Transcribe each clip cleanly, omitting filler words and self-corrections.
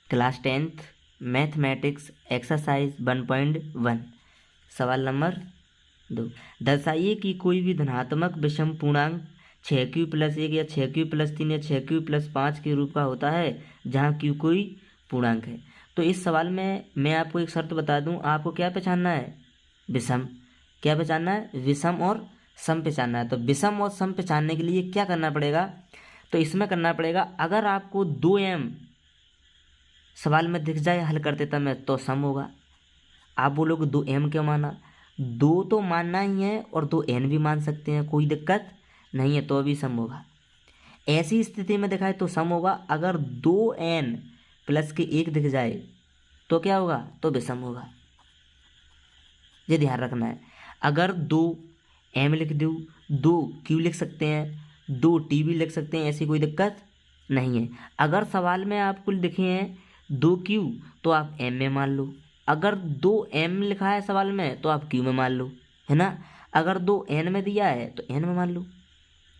Class 10th mathematics exercise 1.1। सवाल number 2, दर्शाइए कि कोई भी धनात्मक विषम पूर्णांक 6q+1 या 6q+3 या 6q+5 के रूप का होता है जहाँ q कोई पूर्णांक है। तो इस सवाल में मैं आपको एक शर्त बता दूं, आपको क्या पहचानना है? विषम। क्या पहचानना है? विषम और सम पहचानना है। तो विषम और सम पहचानने के लिए क्या करना पड़ेगा? तो इसमें करना पड़ेगा, अगर आपको 2m सवाल में दिख जाए हल करते समय तो सम होगा। आप बोलोगे 2m क्यों माना? 2 तो मानना ही है और 2n भी मान सकते हैं, कोई दिक्कत नहीं है, तो भी सम होगा। ऐसी स्थिति में दिखाए तो सम होगा। अगर 2n+1 दिख जाए तो क्या होगा? तो विषम होगा। ये ध्यान रखना है। अगर 2m लिख दूँ, 2q लिख सकते हैं, 2t भी लिख सकते हैं, ऐसी कोई दिक्कत नहीं है। अगर सवाल में आपको लिखे हैं 2q तो आप m में मान लो, अगर 2m लिखा है सवाल में तो आप q में मान लो, है ना। अगर 2n में दिया है तो n में मान लो,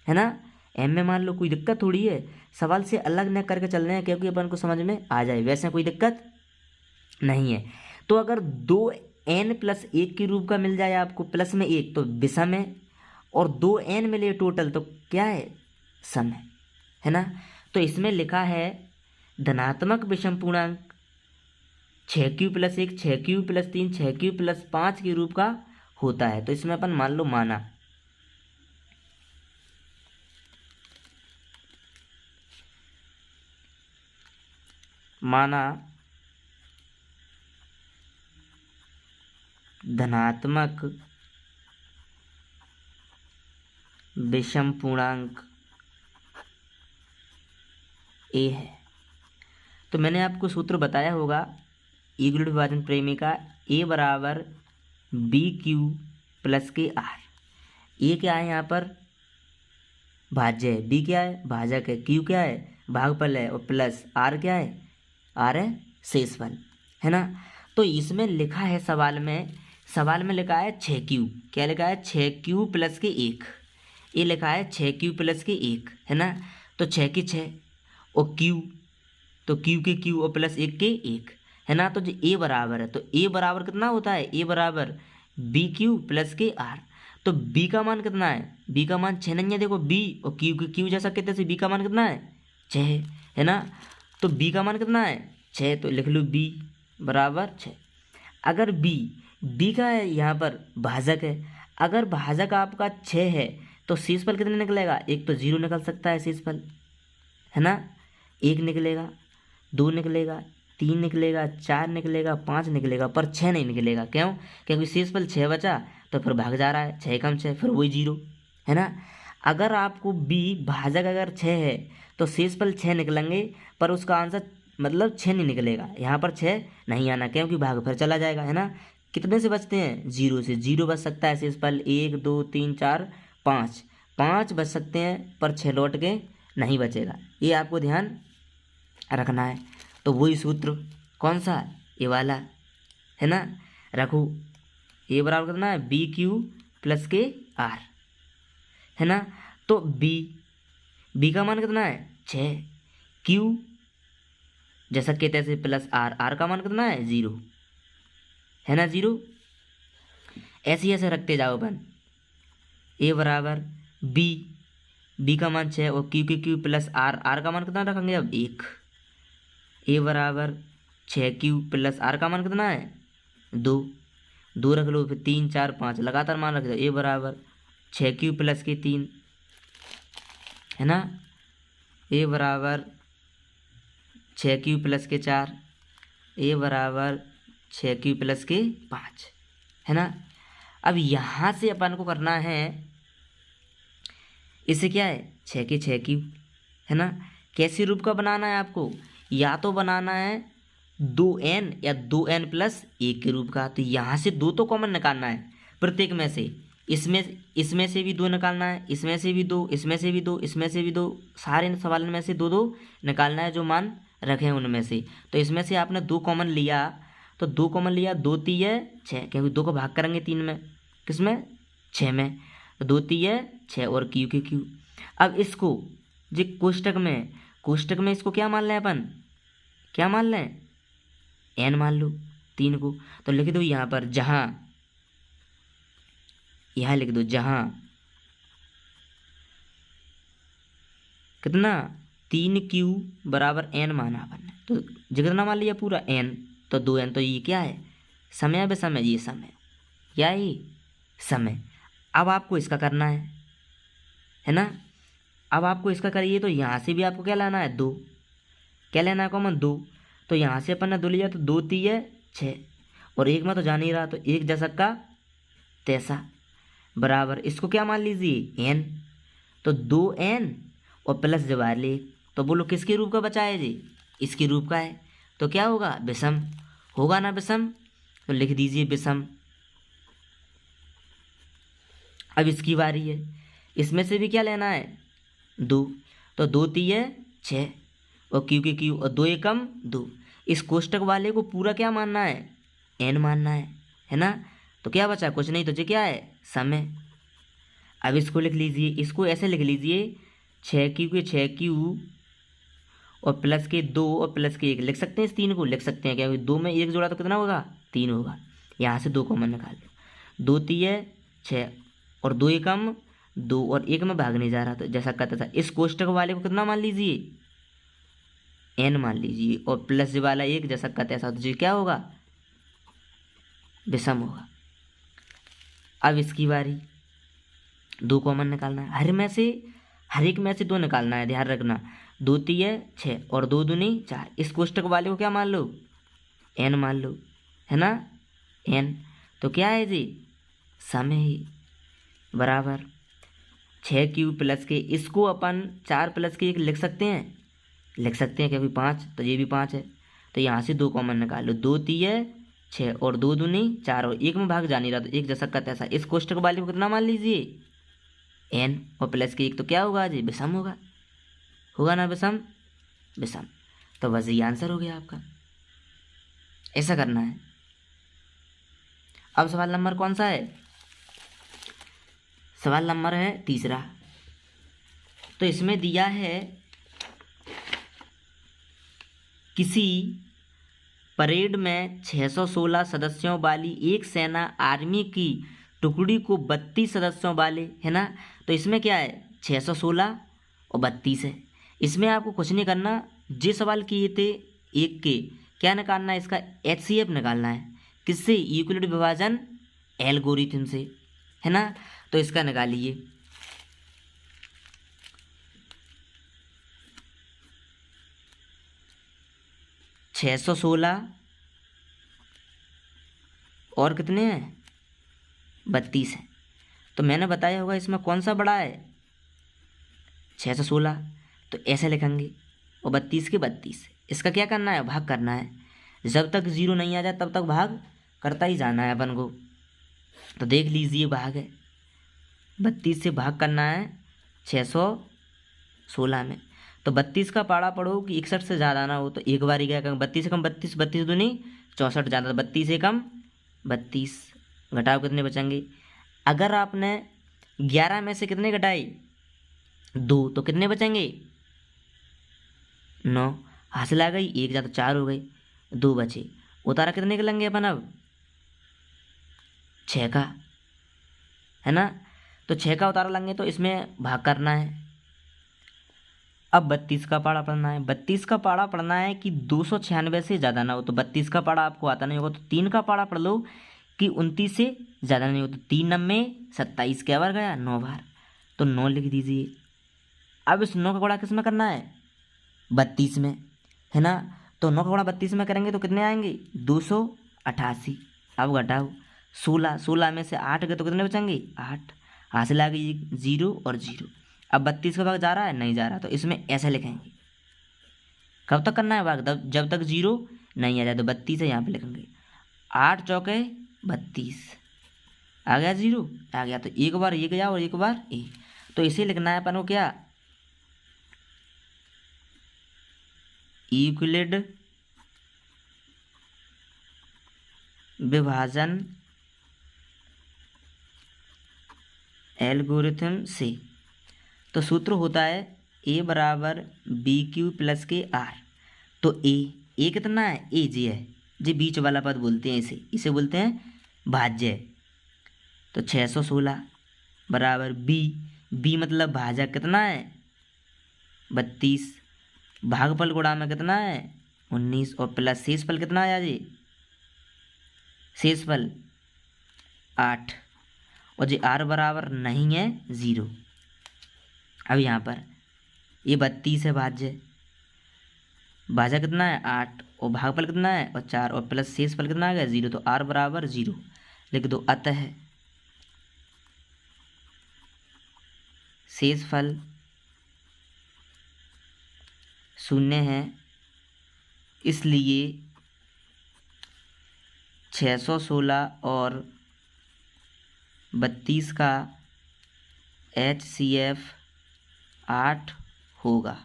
है ना, m में मान लो, कोई दिक्कत थोड़ी है। सवाल से अलग न करके चल रहे हैं क्योंकि अपन को समझ में आ जाए, वैसे कोई दिक्कत नहीं है। तो अगर 2n+1 के रूप का मिल जाए आपको प्लस में 1 तो विषम है, और 2n मिले टोटल तो क्या है? सम है ना। तो इसमें लिखा है धनात्मक विषम पूर्णांक 6q+1 6q+3 6q+5 के रूप का होता है। तो इसमें अपन मान लो माना धनात्मक विषम पूर्णांक a है। तो मैंने आपको सूत्र बताया होगा ईगुल विभाजन प्रेमी का, a बराबर BQ+KR। ए क्या है यहाँ पर? भाज्य है, बी क्या है? भाजक है, क्यू क्या है? भागफल है, और प्लस आर क्या है? आर है शेषफल, है ना। तो इसमें लिखा है सवाल में लिखा है 6q। क्या लिखा है? 6q+1। ये लिखा है 6q+1, है ना। तो 6 की 6 और q, तो q के q और +1 के 1, है ना। तो जो a बराबर है, तो a बराबर कितना होता है? a बराबर BQ+KR। तो b का मान कितना है? b का मान 6 नहीं है, देखो b और q जैसा कहते हैं, b का मान कितना है? 6 है ना। तो b का मान कितना है? 6, तो लिख लो b बराबर 6। अगर b का है यहाँ पर भाजक है, अगर भाजक आपका 6 है तो शेषफल कितने निकलेगा? एक तो 0 निकल सकता है शेषफल, है ना। 1 निकलेगा, 2 निकलेगा, 3 निकलेगा, 4 निकलेगा, 5 निकलेगा, पर 6 नहीं निकलेगा। क्यों? क्योंकि शेषफल 6 बचा तो फिर भाग जा रहा है, 6 कम 6 फिर वही 0, है ना। अगर आपको b भाजक अगर 6 है तो शेषफल 6 निकलेंगे, पर उसका आंसर मतलब 6 नहीं निकलेगा, यहाँ पर 6 नहीं आना क्योंकि भाग फिर चला जाएगा, है ना। कितने से बचते हैं? 0 से। 0 बच सकता है शेषफल 1 2 3 4 5, 5 बच सकते हैं, पर 6 लौट के नहीं बचेगा। ये आपको ध्यान रखना है। तो वही सूत्र कौन सा? ये वाला, है ना। रखो ए बराबर कितना है? BQ+KR, है ना। तो b का मान कितना है? 6, q जैसा कहते हैं +R, R का मान कितना है? 0, है ना, 0। ऐसे ऐसे रखते जाओ अपन। a बराबर b का मान 6 और q के q प्लस R का मान कितना रखेंगे अब? 1। a बराबर 6q+R का मान कितना है? 2 रख लो, फिर 3 4 5 लगातार मान रख दो। a बराबर 6q+3, है ना। a बराबर 6q+4, a बराबर 6q+5, है ना। अब यहाँ से अपन को करना है, इसे क्या है? 6 के 6q, है ना। कैसे रूप का बनाना है आपको? या तो बनाना है 2n या 2n+1 के रूप का। तो यहाँ से 2 तो कॉमन निकालना है प्रत्येक में से। इसमें से भी 2 निकालना है, इसमें से भी 2, इसमें से भी 2, इसमें से भी 2, सारे सवाल में से 2 2 निकालना है जो मान रखे हैं उनमें से। तो इसमें से आपने 2 कॉमन लिया, तो 2 कॉमन लिया, 2 3 6, क्योंकि 2 को भाग करेंगे 3 में, किसमें? 6 में। तो 2 3 6 और q के q। अब इसको जो कोष्टक में इसको क्या मान लें अपन? क्या मान लें, n मान लो 3 को। तो लिख दो यहाँ पर जहाँ, यहाँ लिख दो जहाँ कितना 3q बराबर n माना अपन ने, तो कितना मान लिया पूरा n, तो 2n, तो ये क्या है समय बे समय, ये समय क्या है ये समय। अब आपको इसका करना है ना, अब आपको इसका करिए तो यहाँ से भी आपको क्या लाना है 2, क्या लेना है कॉमन 2, तो यहाँ से अपन ने 2 लिया तो 2 3 6 और एक में तो जा नहीं रहा, तो एक जा सक्का तैसा बराबर इसको क्या मान लीजिए n, तो 2n और प्लस जवार ले, तो बोलो किसके रूप का बचा है जी, इसके रूप का है, तो क्या होगा विषम होगा ना विषम, तो लिख दीजिए विषम। अब इसकी बारी है, इसमें से भी क्या लेना है 2, तो 2 3 6 और क्यू के क्यू और 2 एकम 2, इस कोष्टक वाले को पूरा क्या मानना है n मानना है ना, तो क्या बचा कुछ नहीं, तो जो क्या है समय। अब इसको लिख लीजिए, इसको ऐसे लिख लीजिए 6q के 6q और प्लस के 2 और प्लस के 1 लिख सकते हैं, इस 3 को लिख सकते हैं, क्या 2 में 1 जोड़ा तो कितना होगा 3 होगा, यहाँ से 2 कॉमन निकाल लो, 2 3 6 और 2 एकम 2 और 1 में भाग नहीं जा रहा, तो जैसा कहता था इस कोष्टक वाले को कितना मान लीजिए n मान लीजिए और प्लस वाला 1 जैसा कहते ऐसा, तो जी क्या होगा विषम होगा। अब इसकी बारी 2 कॉमन निकालना है, हर एक में से 2 निकालना है, ध्यान रखना 2 3 6 और 2 दूनी 4, इस कोष्टक वाले को क्या मान लो n मान लो, है ना n, तो क्या है जी समय ही बराबर 6q प्लस के, इसको अपन 4 प्लस के 1 लिख सकते हैं क्योंकि 5, तो ये भी 5 है, तो यहाँ से 2 कॉमन निकाल लो, 2 3 6 और 2 दूनी 4 और 1 में भाग जा नहीं रहा, तो 1 जैसा का तैसा, इस कोष्टक वाले को कितना मान लीजिए n और प्लस के 1, तो क्या होगा जी विषम होगा ना विषम, तो बस ये आंसर हो गया आपका, ऐसा करना है। अब सवाल नंबर कौन सा है, सवाल नंबर है तीसरा, तो इसमें दिया है किसी परेड में 616 सदस्यों वाली एक सेना आर्मी की टुकड़ी को 32 सदस्यों वाले, है ना, तो इसमें क्या है 616 और 32 है, इसमें आपको कुछ नहीं करना, जो सवाल किए थे एक के क्या निकालना है, इसका HCF निकालना है, किससे यूक्लिड विभाजन एल्गोरिथम से, है ना, तो इसका निकालिए। छः 616 और कितने हैं 32 है, तो मैंने बताया होगा इसमें कौन सा बड़ा है 616, तो ऐसे लिखेंगे और 32 के 32, इसका क्या करना है भाग करना है, जब तक 0 नहीं आ जाए तब तक भाग करता ही जाना है अपन को, तो देख लीजिए भाग है 32 से भाग करना है 616 में, तो 32 का पाड़ा पढ़ो कि 61 से ज़्यादा ना हो, तो एक बार ही क्या करेंगे 32 से कम 32, 32 दूनी 64 ज़्यादा, 32 से कम 32, घटाओ कितने बचेंगे, अगर आपने 11 में से कितने घटाए 2, तो कितने बचेंगे 9, हासिल आ गई, 1 ज़्यादा 4 हो गई, 2 बचे, उतारा कितने के लेंगे अपन अब 6 का, है ना, तो 6 का उतारा लेंगे, तो इसमें भाग करना है। अब 32 का पाड़ा पढ़ना है, 32 का पाड़ा पढ़ना है कि 296 से ज़्यादा ना हो, तो 32 का पाड़ा आपको आता नहीं होगा, तो 3 का पाड़ा पढ़ लो कि 29 से ज़्यादा नहीं हो, तो 3 9 27 क्या बार गया 9 बार, तो 9 लिख दीजिए। अब इस 9 का गुणा किस में करना है 32 में, है ना, तो 9 का गुणा 32 में करेंगे तो कितने आएंगे 288। अब घटाओ 16 में से 8 गए तो कितने बचेंगे 8, हासिल आ गई 0 और 0। अब 32 का भाग जा रहा है नहीं जा रहा, तो इसमें ऐसे लिखेंगे, कब तक करना है भाग जब तक 0 नहीं आ जाए, तो 32 है यहाँ पे लिखेंगे 8 चौके 32, आ गया 0 आ गया, तो एक बार ये गया और एक बार ये, तो इसे लिखना है अपन को क्या यूक्लिड विभाजन एल्गोरिथम से, तो सूत्र होता है a बराबर BQ प्लस के R, तो ए कितना है, ए जे है, जे बीच वाला पद बोलते हैं इसे बोलते हैं भाज्य। तो 616 बराबर बी मतलब भाजक कितना है 32, भागफल गुणा में कितना है 19 और प्लस शेषफल कितना आया जी, शेषफल 8 और जी आर बराबर नहीं है 0। अब यहाँ पर ये 32 है भाज्य, भाजक कितना है 8 और भागफल कितना है और 4 और प्लस शेषफल कितना आ गया 0, तो आर बराबर 0 लिख दो। अतः शेषफल 0 है, इसलिए 616 और 32 का HCF 8 होगा।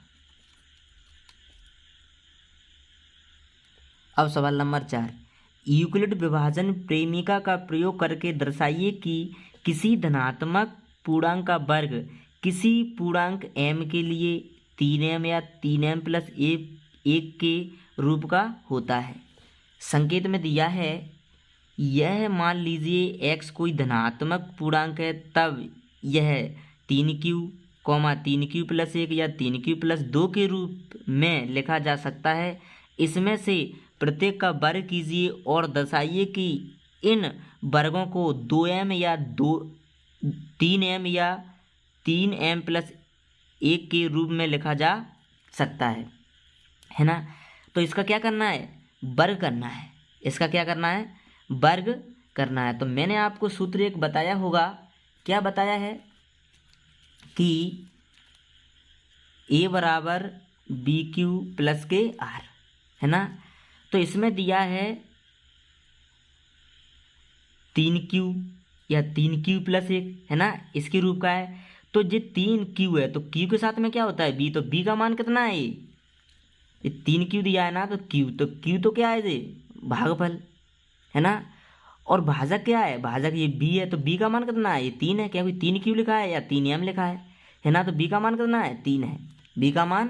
अब सवाल नंबर 4, यूक्लिड विभाजन प्रेमिका का प्रयोग करके दर्शाइए कि किसी धनात्मक पूर्णांक का वर्ग किसी पूर्णांक m के लिए 3m या 3m प्लस 1 के रूप का होता है। संकेत में दिया है, यह मान लीजिए x कोई धनात्मक पूर्णांक है, तब यह 3q 3q प्लस 1 या 3q प्लस 2 के रूप में लिखा जा सकता है। इसमें से प्रत्येक का वर्ग कीजिए और दर्शाइए कि इन वर्गों को 2m या 3m या 3m प्लस 1 के रूप में लिखा जा सकता है ना। तो इसका क्या करना है, वर्ग करना है, इसका क्या करना है, वर्ग करना है। तो मैंने आपको सूत्र एक बताया होगा, क्या बताया है कि a बराबर BQ प्लस के R है ना। तो इसमें दिया है 3Q या 3Q प्लस 1 है ना, इसके रूप का है। तो ये 3Q है, तो Q के साथ में क्या होता है B, तो B का मान कितना है, ये 3Q दिया है ना, तो Q तो क्या है ये भागफल है ना। और भाजक क्या है, भाजक ये B है, तो B का मान कितना है, ये 3 है, क्या कोई 3Q लिखा है या 3M लिखा है ना। तो B का मान कितना है 3 है, B का मान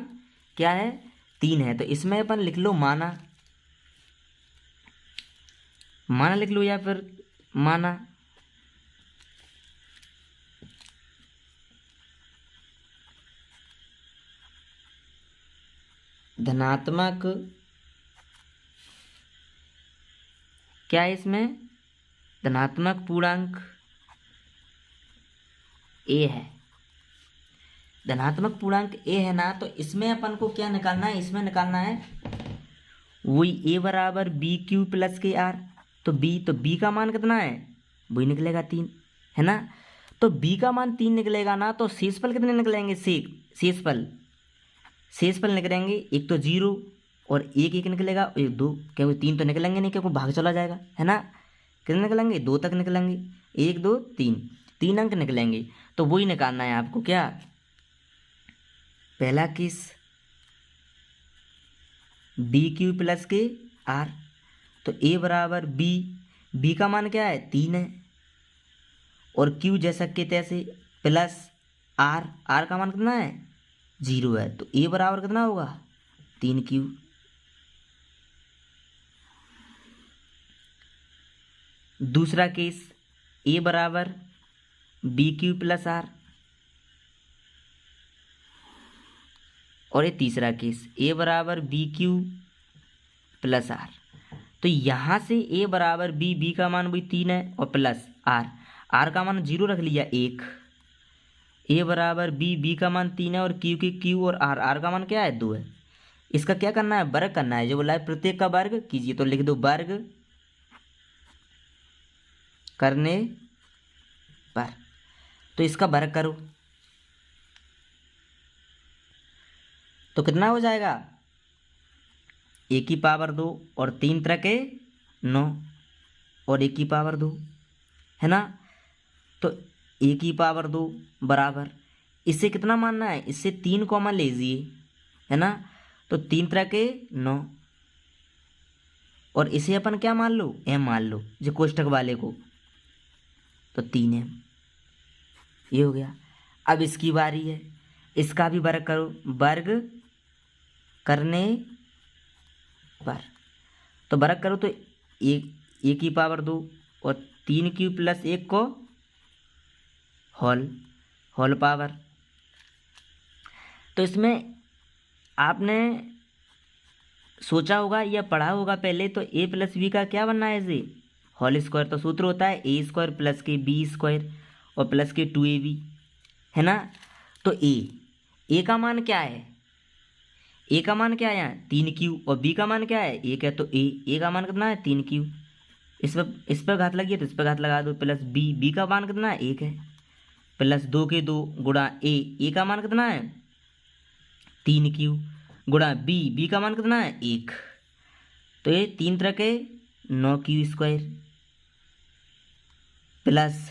क्या है 3 है। तो इसमें अपन लिख लो माना लिख लो या फिर माना। धनात्मक क्या है इसमें, धनात्मक पूर्णांक a है, धनात्मक पूर्णांक a है ना। तो इसमें अपन को क्या निकालना है, इसमें निकालना है वही a बराबर BQ प्लस के R। तो B का मान कितना है, वही निकलेगा 3 है ना। तो B का मान 3 निकलेगा ना, तो शेषफल कितने निकलेंगे, शेषफल निकलेंगे, एक तो 0 और एक निकलेगा, एक 2, क्योंकि 3 तो निकलेंगे नहीं क्योंकि भाग चला जाएगा है ना। कितने निकलेंगे, 2 तक निकलेंगे, 1 2 3 अंक निकलेंगे। तो वही निकालना है आपको, क्या पहला केस BQ प्लस के R। तो a बराबर B का मान क्या है 3 है, और Q जैसा के तैसे प्लस R का मान कितना है 0 है। तो a बराबर कितना होगा 3Q। दूसरा केस a बराबर BQ प्लस R, और ये तीसरा केस a बराबर BQ प्लस R। तो यहाँ से a बराबर B का मान वही 3 है और प्लस R का मान 0 रख लिया 1। a बराबर B का मान 3 है और Q और R का मान क्या है 2 है। इसका क्या करना है, वर्ग करना है, जो बोला है प्रत्येक का वर्ग कीजिए। तो लिख दो वर्ग करने पर, तो इसका वर्ग करो तो कितना हो जाएगा, a की पावर 2 और 3 तरह के 9 और a की पावर 2 है ना। तो a की पावर 2 बराबर, इससे कितना मानना है, इससे 3 कॉमन लीजिए है ना। तो 3 तरह के 9 और इसे अपन क्या मान लो, m मान लो जो कोष्ठक वाले को, तो 3m ये हो गया। अब इसकी बारी है, इसका भी वर्ग करो, वर्ग करने पर। तो वर्ग करो तो एक की पावर 2 और 3 प्लस 1 को होल पावर। तो इसमें आपने सोचा होगा या पढ़ा होगा पहले, तो ए प्लस बी का क्या बनना है इसे होल स्क्वायर। तो सूत्र होता है ए स्क्वायर प्लस के बी स्क्वायर और प्लस के 2ab, है ना। तो ए का मान क्या है, ए का मान क्या है यहाँ 3q और बी का मान क्या है 1 है। तो ए का मान कितना है 3q, इस पर घात लगी है तो इस पर घात लगा दो, प्लस बी का मान कितना है 1 है, प्लस 2 के 2 गुणा ए का मान कितना है 3q गुणा बी का मान कितना है 1। तो ये 3 तरह के 9q स्क्वायर प्लस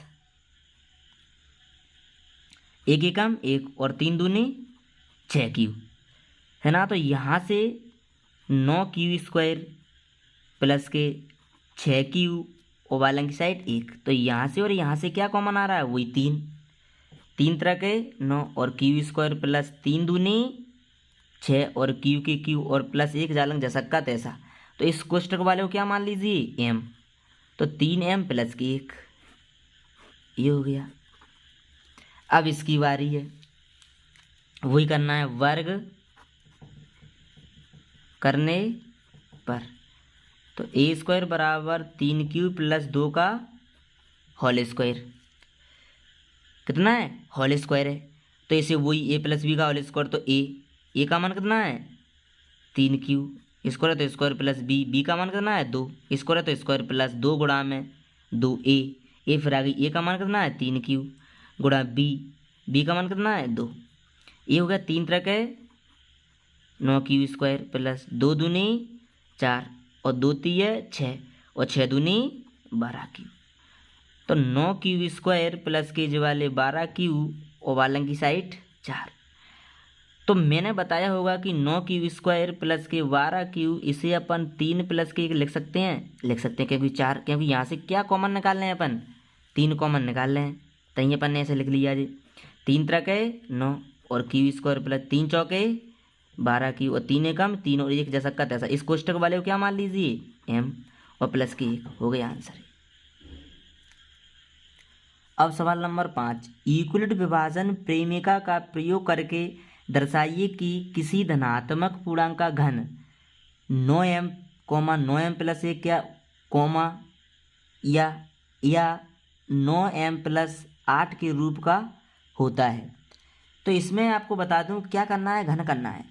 1 एकम 1 और 3 दूनी 6q, है ना। तो यहाँ से 9q स्क्वायर प्लस के 6q और वाले की साइड 1। तो यहाँ से और यहाँ से क्या कॉमन आ रहा है वही 3 तरह के 9 और q स्क्वायर प्लस 3 दूनी 6 और q और प्लस 1 जालंग जैसा तैसा। तो इस कोष्टक वाले को क्या मान लीजिए m। तो 3m प्लस की 1 ये हो गया। अब इसकी बारी है, वही करना है वर्ग करने पर। तो ए स्क्वायर बराबर 3q प्लस 2 का होल स्क्वायर कितना है होल स्क्वायर है। तो इसे वही a प्लस बी का होल स्क्वायर। तो ए का मान कितना है 3q स्क्वायर है तो स्क्वायर प्लस बी का मान कितना है 2 स्क्वायर है तो स्क्वायर प्लस 2 गुणा में 2a फिर आगे ए का मान कितना है 3q गुणा बी का मान कितना है 2। ये हो गया 3 तरह के 9q स्क्वायर प्लस 2 दूनी 4 और 2 तीय 6 और 6 दूनी 12q। तो 9q स्क्वायर प्लस के जो वाले 12q और वाले की साइड 4। तो मैंने बताया होगा कि 9q स्क्वायर प्लस के 12q इसे अपन 3 प्लस के लिख सकते हैं क्योंकि 4, क्योंकि यहाँ से क्या कॉमन निकाल रहे हैं अपन 3 कॉमन निकाल रहे हैं। तो ये अपन ने ऐसे लिख लिया जी 3 तरह के 9 और q स्क्वायर प्लस 3 चौके 12q और 3 एकम 3 और 1 जैसा का तैसा। इस कोष्टक वाले को क्या मान लीजिए m और प्लस के 1 हो गया आंसर। अब सवाल नंबर 5, यूक्लिड विभाजन प्रेमिका का प्रयोग करके दर्शाइए कि किसी धनात्मक पूर्णांक का घन 9m 9m प्लस 1 या 9m प्लस 8 के रूप का होता है। तो इसमें आपको बता दूं क्या करना है, घन करना है।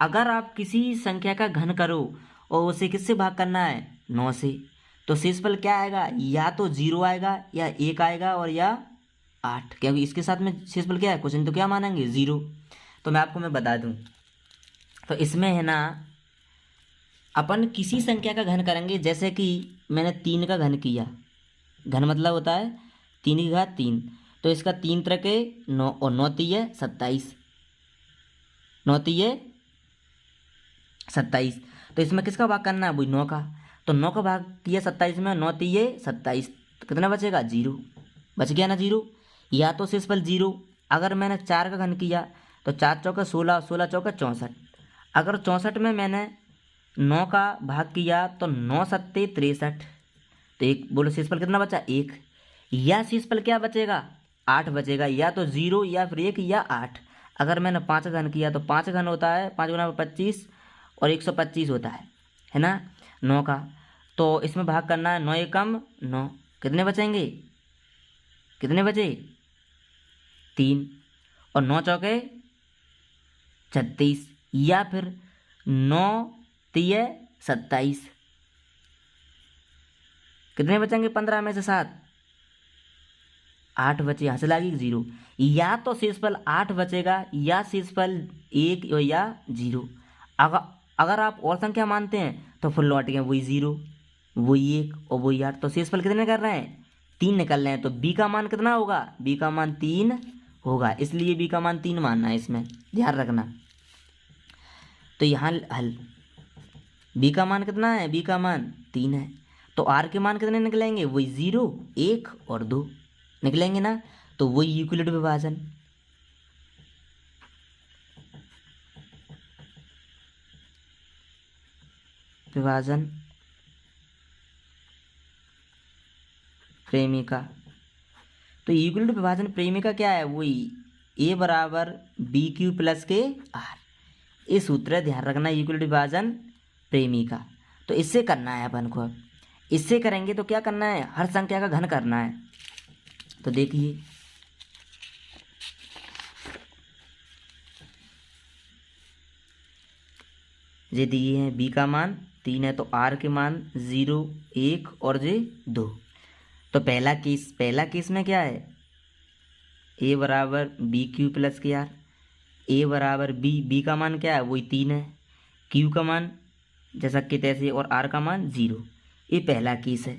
अगर आप किसी संख्या का घन करो और उसे किससे भाग करना है 9 से, तो शेषफल क्या आएगा, या तो 0 आएगा या 1 आएगा और या 8, क्योंकि इसके साथ में शेषफल क्या है कुछ नहीं तो क्या मानेंगे 0। तो मैं बता दूं, तो इसमें है ना अपन किसी संख्या का घन करेंगे। जैसे कि मैंने 3 का घन किया, घन मतलब होता है 3 की घात 3। तो इसका 3 तरह के 9 और 9 तीय 27, 9 तीय 27। तो इसमें किसका भाग करना है वही 9 का। तो 9 का भाग किया 27 में, 9 तीय 27, तो कितना बचेगा 0, बच गया ना 0। या तो शेषफल 0। अगर मैंने 4 का घन किया तो 4 चौका 16, 16 चौका 64। अगर 64 में मैंने 9 का भाग किया तो 9 सत्ते 63। तो एक बोलो शेषफल कितना बचा 1। या शेषफल क्या बचेगा 8 बचेगा, या तो 0 या फिर 1 या 8। अगर मैंने 5 का घन किया तो 5 घन होता है 5 गुना 25 और 125 होता है ना 9 का। तो इसमें भाग करना है 9 एकम 9, कितने बचेंगे, कितने बचे 3 और 9 चौके 36 या फिर 9 तीय 27, कितने बचेंगे 15 में से 7, 8 बचे, यहाँ से लागी 0। या तो शेषफल 8 बचेगा या शेषफल 1 या 0। अगर आप और संख्या मानते हैं तो फिर लौट गए वही 0, वही 1 और वही 8। तो शेषफल कितने कर रहे हैं 3 निकल रहे हैं। तो बी का मान कितना होगा, बी का मान 3 होगा, इसलिए बी का मान 3 मानना है, इसमें ध्यान रखना। तो यहाँ हल बी का मान कितना है, बी का मान 3 है। तो आर के मान कितने निकलेंगे, वही 0, 1 और 2 निकलेंगे ना। तो वही यूक्लिड विभाजन। विभाजन प्रेमिका। तो यूक्लिड विभाजन प्रेमिका क्या है? वही ए बराबर बी क्यू प्लस के आर। ये सूत्र है, ध्यान रखना, यूक्लिड विभाजन प्रेमिका। तो इससे करना है अपन को। अब इससे करेंगे तो क्या करना है? हर संख्या का घन करना है। तो देखिए, ये दिए हैं बी का मान 3 है, तो आर के मान 0, 1 और ये 2। तो पहला केस में क्या है? ए बराबर बी क्यू प्लस के आर। ए बराबर बी का मान क्या है? वही 3 है, क्यू का मान जैसा कि तैसे और आर का मान 0। ये पहला केस है।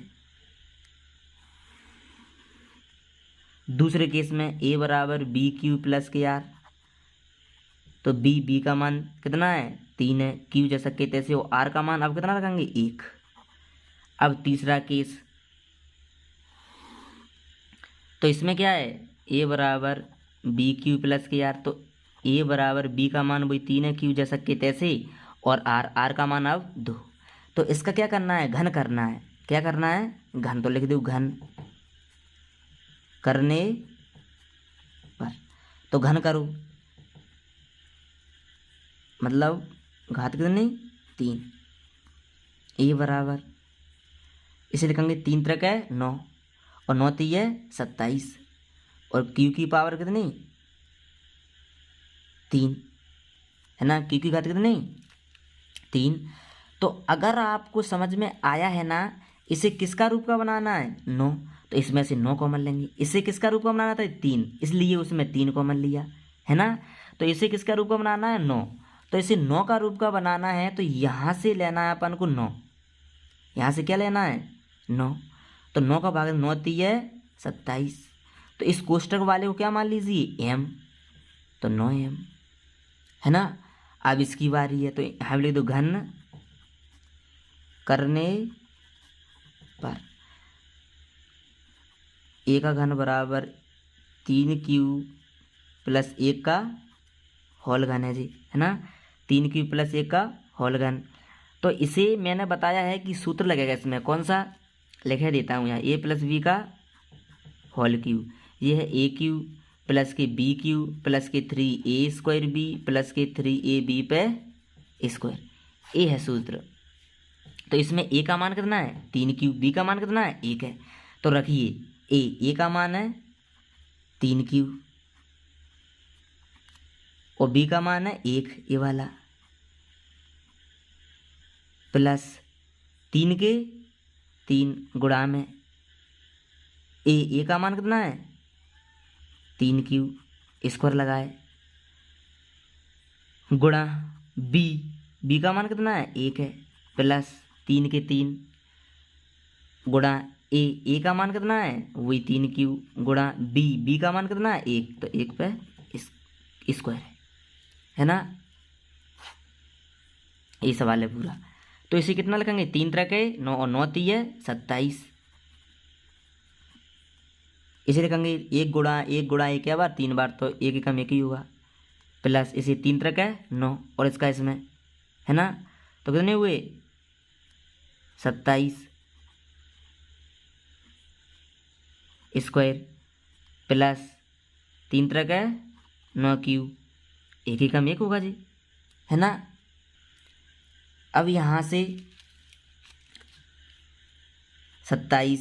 दूसरे केस में ए बराबर बी क्यू प्लस के आर। तो बी का मान कितना है? 3 है, क्यू जैसा कि तैसे और आर का मान अब कितना रखेंगे? 1। अब तीसरा केस, तो इसमें क्या है? ए बराबर बी क्यू प्लस के आर। तो ए बराबर बी का मान वही 3 है, क्यू जैसा कि तैसे और आर का मान अब 2। तो इसका क्या करना है? घन करना है। क्या करना है? घन। तो लिख दो घन करने पर। तो घन करो, मतलब घात कितनी? 3। ए बराबर, इसे लिखेंगे 3 त्रिक है 9 और 9 3 है 27 और क्यू की पावर कितनी? 3 है ना। क्यू की घात कितनी? 3। तो अगर आपको समझ में आया है ना, इसे किसका रूप का बनाना है? 9। तो इसमें से 9 कॉमन लेंगे। इसे किसका रूप का बनाना था? 3, इसलिए उसमें 3 कॉमन लिया, है ना। तो इसे किसका रूप का बनाना है? 9। तो इसे 9 का रूप का बनाना है, तो यहाँ से लेना है अपन को 9। यहाँ से क्या लेना है? 9। तो 9 का भाग 9 3 है 27। तो इस कोष्टक वाले को क्या मान लीजिए? m। तो 9m, है ना। अब इसकी बारी है, तो हम लिख दो घन करने पर। ए का घन बराबर 3q प्लस 1 का होल घन है जी, है ना। 3q प्लस 1 का होल घन। तो इसे मैंने बताया है कि सूत्र लगेगा इसमें, कौन सा लिखे देता हूँ यहाँ, ए प्लस बी का होल क्यू। ये है ए क्यू प्लस के बी क्यू प्लस के 3a² बी प्लस के 3ab पे स्क्वायर। ए है सूत्र। तो इसमें ए का मान कितना है? 3q। बी का मान कितना है? 1 है। तो रखिए ए का मान है 3q और बी का मान है 1, ये वाला, प्लस 3 के 3 गुणा में ए का मान कितना है? 3q स्क्वायर लगाए गुणा बी का मान कितना है? 1 है, प्लस 3 के 3 गुणा ए का मान कितना है? वही 3q गुणा बी का मान कितना है? 1। तो 1 पे स्क्वायर है ना। ये सवाल है पूरा। तो इसे कितना लिखेंगे? 3 त्रिक है 9 और 9 3 है 27। इसे लिखेंगे 1 गुणा 1 क्या बार? 3 बार, तो 1 कम 1 ही होगा, प्लस इसे 3 त्रिक है 9 और इसका इसमें, है ना। तो कितने हुए? 27 स्क्वायर प्लस 3 त्रिक है 9q, 1 कम 1 होगा जी, है ना। अब यहाँ से 27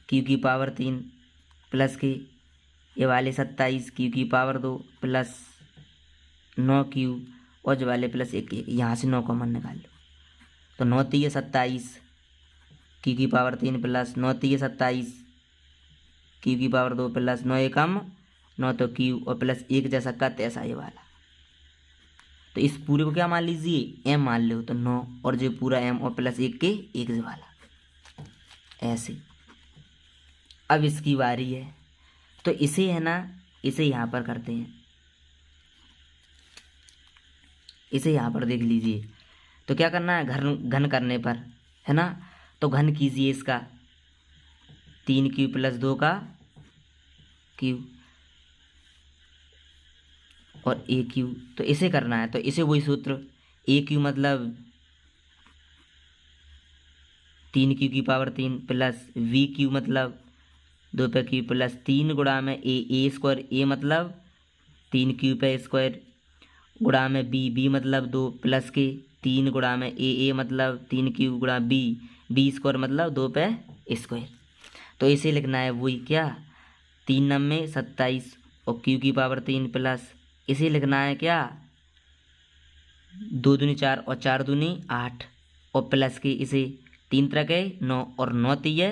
क्यू की पावर 3 प्लस के ये वाले 27 क्यू की पावर 2 प्लस 9q और जो वाले प्लस 1 यहाँ से 9 कॉमन निकाल लो। तो 9 3 27 क्यू की पावर 3 प्लस 9 3 27 क्यू की पावर 2 प्लस 9 कम 9 तो क्यू और प्लस 1 जैसा का तैसा ये वाला। तो इस पूरे को क्या मान लीजिए? m मान लो। तो 9 और जो पूरा m और प्लस 1 के 1 वाला, ऐसे। अब इसकी बारी है, तो इसे है ना, इसे यहाँ पर करते हैं, इसे यहाँ पर देख लीजिए। तो क्या करना है? घन करने पर, है ना। तो घन कीजिए इसका 3q प्लस 2 का q और a q। तो इसे करना है, तो इसे वही सूत्र a q मतलब 3 प्लस वी क्यू मतलब 2 पे क्यू प्लस 3 गुणा में ए स्क्वायर, ए मतलब 3 क्यू पे स्क्वायर गुणा में बी मतलब 2 प्लस के 3 गुणा में ए मतलब 3 क्यू गुणा बी स्क्वायर मतलब 2 पे स्क्वायर। तो इसे लिखना है वही क्या 3 9 27 और क्यू की पावर 3 प्लस इसे लिखना है क्या 2 दूनी 4 और 4 दूनी 8 और प्लस के इसे 3 तरह के 9 और 9 तीय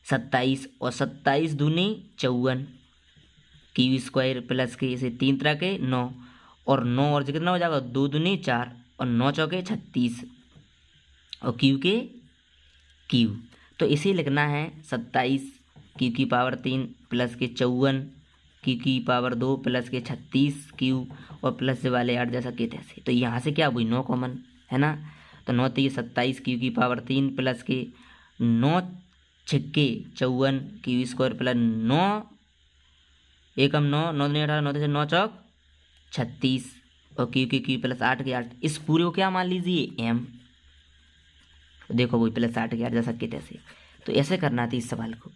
27 और 27 दूनी 54 क्यू स्क्वायर प्लस के इसे 3 तरह के 9 और 9 और कितना हो जाएगा 2 दूनी 4 और 9 चौके 36 और क्यू के क्यू। तो इसे लिखना है 27 क्यू की पावर 3 प्लस के 54 क्यू की पावर 2 प्लस के 36 क्यू और प्लस से वाले 8 जैसा के तैसे। तो यहाँ से क्या हुई 9 कॉमन है ना, तो 9 3 27 क्यू की पावर 3 प्लस के 9 छक्के 54 क्यू स्क्वायर प्लस 9 एकम 9 9 दूनी 18 9 9 चौक 36 और क्यू की क्यू प्लस 8 के 8। इस पूरे को क्या मान लीजिए एम, देखो वही प्लस 8 के 8 जैसा के तैसे। तो ऐसे करना था इस सवाल को।